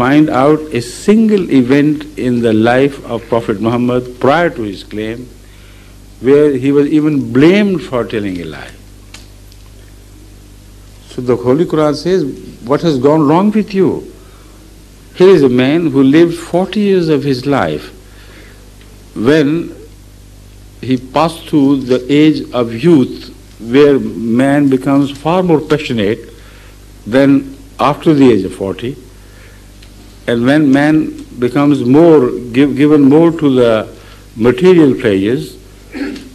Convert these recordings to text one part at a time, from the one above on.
find out a single event in the life of Prophet Muhammad prior to his claim where he was even blamed for telling a lie. So the Holy Quran says, what has gone wrong with you? Here is a man who lived 40 years of his life. When he passed through the age of youth, where man becomes far more passionate than after the age of 40, and when man becomes more given more to the material pleasures,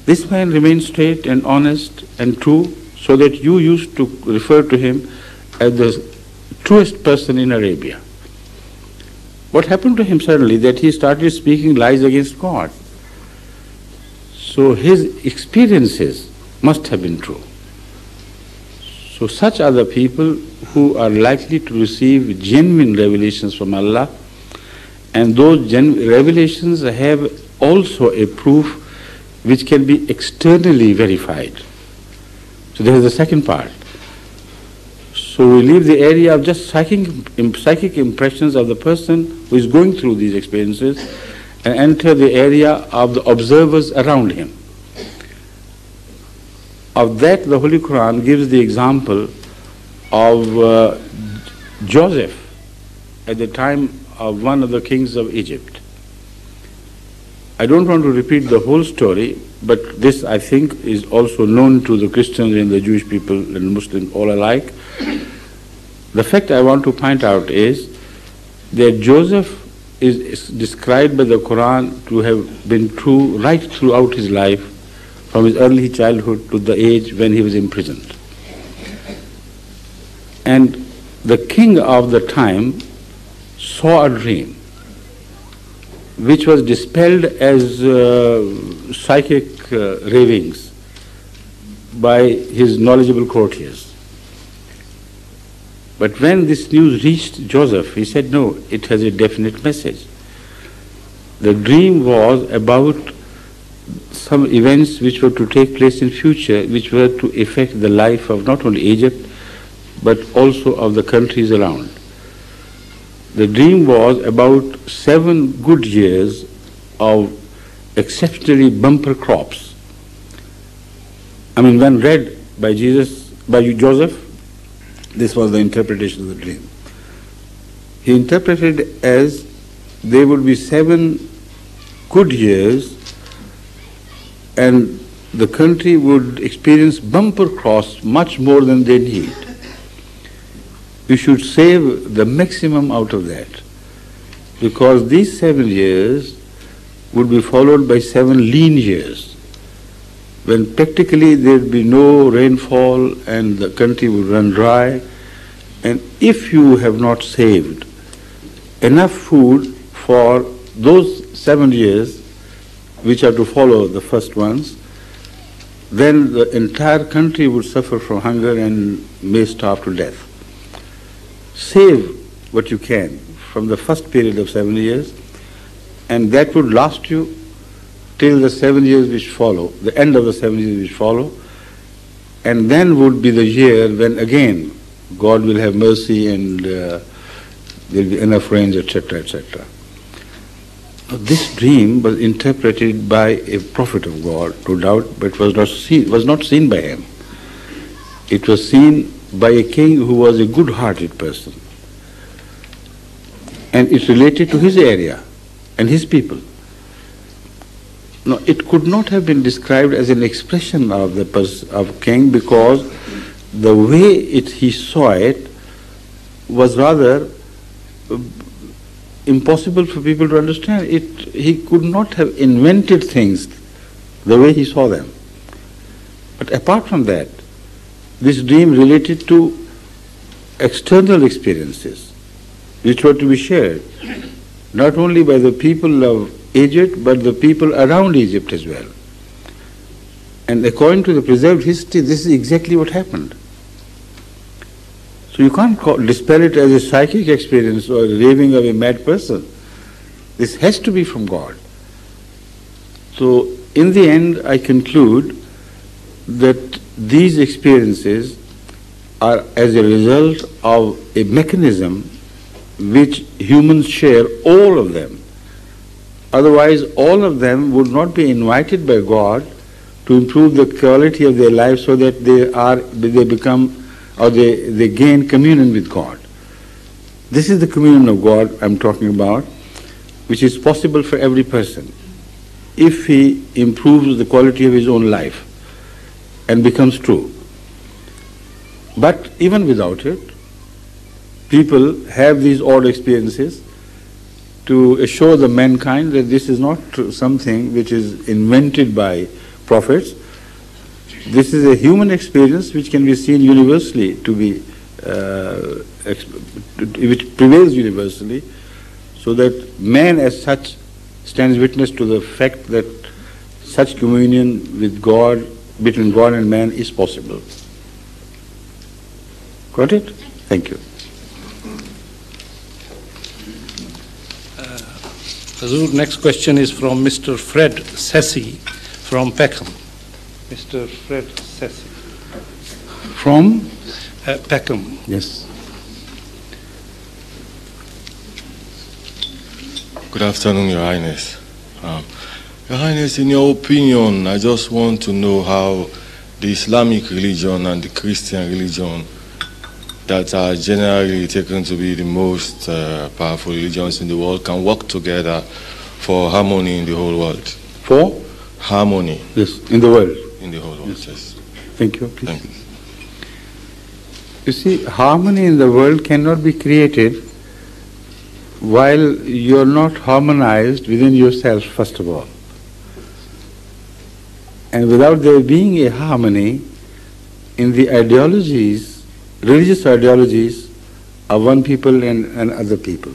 this man remains straight and honest and true, so that you used to refer to him as the truest person in Arabia. What happened to him suddenly? That he started speaking lies against God. So his experiences must have been true. So such are the people who are likely to receive genuine revelations from Allah, and those revelations have also a proof which can be externally verified. So there is the second part. So we leave the area of just psychic impressions of the person who is going through these experiences and enter the area of the observers around him. Of that, the Holy Quran gives the example of Joseph at the time of one of the kings of Egypt. I don't want to repeat the whole story, but this, I think, is also known to the Christians and the Jewish people and Muslims all alike. The fact I want to point out is that Joseph is described by the Quran to have been true right throughout his life, from his early childhood to the age when he was imprisoned. And the king of the time saw a dream which was dispelled as psychic ravings by his knowledgeable courtiers. But when this news reached Joseph, he said, no, it has a definite message. The dream was about some events which were to take place in future, which were to affect the life of not only Egypt, but also of the countries around. The dream was about 7 good years of exceptionally bumper crops. I mean, when read by Joseph, this was the interpretation of the dream. He interpreted it as there would be 7 good years and the country would experience bumper crops much more than they need. You should save the maximum out of that, because these 7 years would be followed by 7 lean years, when practically there would be no rainfall and the country would run dry. And if you have not saved enough food for those 7 years, which are to follow the first ones, then the entire country would suffer from hunger and may starve to death. Save what you can from the first period of 7 years, and that would last you till the 7 years which follow, the end of the 7 years which follow, and then would be the year when again God will have mercy and there will be enough rains, etc., etc. This dream was interpreted by a prophet of God, no doubt, but was not seen by him. It was seen by a king who was a good-hearted person. And it related to his area and his people. Now, it could not have been described as an expression of the king, because the way he saw it was rather impossible for people to understand. He could not have invented things the way he saw them. But apart from that, this dream related to external experiences which were to be shared not only by the people of Egypt but the people around Egypt as well. And according to the preserved history, this is exactly what happened. So you can't dispel it as a psychic experience or a raving of a mad person. This has to be from God. So in the end, I conclude that these experiences are as a result of a mechanism which humans share, all of them. Otherwise, all of them would not be invited by God to improve the quality of their life so that they become, or they gain communion with God. This is the communion of God I'm talking about, which is possible for every person if he improves the quality of his own life and becomes true. But even without it, people have these odd experiences to assure the mankind that this is not something which is invented by prophets. This is a human experience which can be seen universally, which prevails universally, so that man as such stands witness to the fact that such communion with God, between God and man, is possible. Got it? Thank you. Hazur, next question is from Mr. Fred Sessi from Peckham. Mr. Fred Sessi. From? Peckham. Yes. Good afternoon, Your Highness. Your Highness, in your opinion, I just want to know how the Islamic religion and the Christian religion that are generally taken to be the most powerful religions in the world can work together for harmony in the whole world. For? Harmony. Yes, in the world. In the whole world, yes. Thank you. Please. Thank you. You see, harmony in the world cannot be created while you're not harmonized within yourself, first of all. And without there being a harmony in the ideologies, religious ideologies of one people and other people.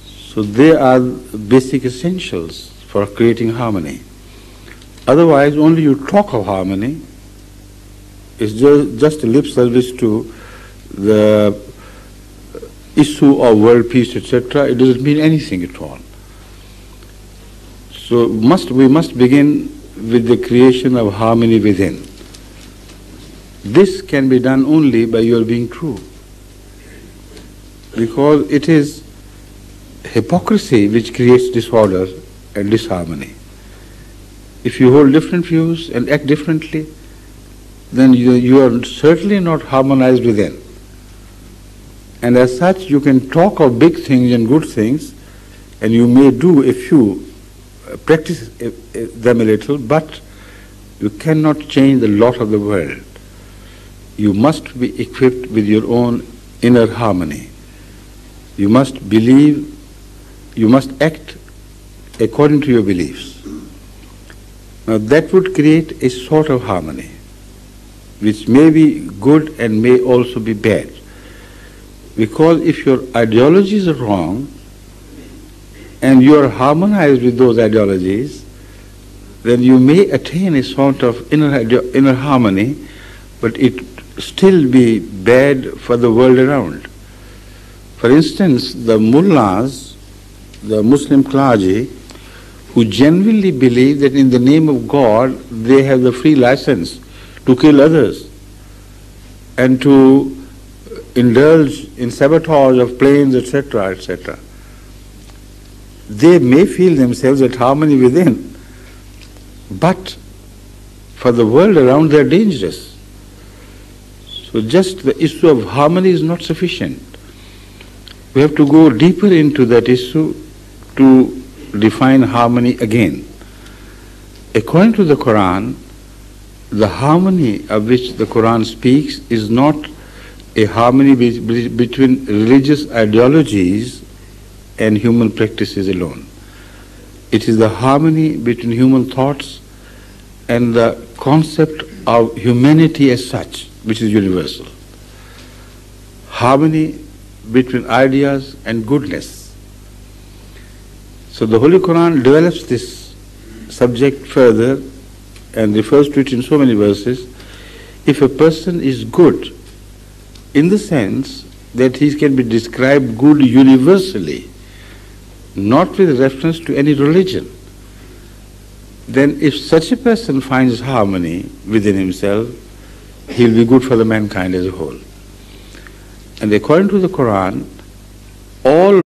So they are basic essentials for creating harmony. Otherwise, only you talk of harmony. It's just a lip service to the issue of world peace, etc. It doesn't mean anything at all. So we must begin with the creation of harmony within. This can be done only by your being true. Because it is hypocrisy which creates disorder and disharmony. If you hold different views and act differently, then you are certainly not harmonized within. And as such, you can talk of big things and good things, and you may do a few, practice them a little, but you cannot change the lot of the world. You must be equipped with your own inner harmony. You must believe, you must act according to your beliefs. Now that would create a sort of harmony, which may be good and may also be bad. Because if your ideologies are wrong and you are harmonized with those ideologies, then you may attain a sort of inner harmony, but it still be bad for the world around. For instance, the mullahs, the Muslim clergy, who genuinely believe that in the name of God they have the free license to kill others and to indulge in sabotage of planes, etc., etc. They may feel themselves at harmony within, but for the world around they are dangerous. So just the issue of harmony is not sufficient. We have to go deeper into that issue to define harmony again. According to the Quran, the harmony of which the Quran speaks is not a harmony between religious ideologies and human practices alone. It is the harmony between human thoughts and the concept of humanity as such, which is universal. Harmony between ideas and goodness. So the Holy Quran develops this subject further and refers to it in so many verses. If a person is good, in the sense that he can be described good universally, not with reference to any religion, then if such a person finds harmony within himself, he will be good for the mankind as a whole. And according to the Quran, all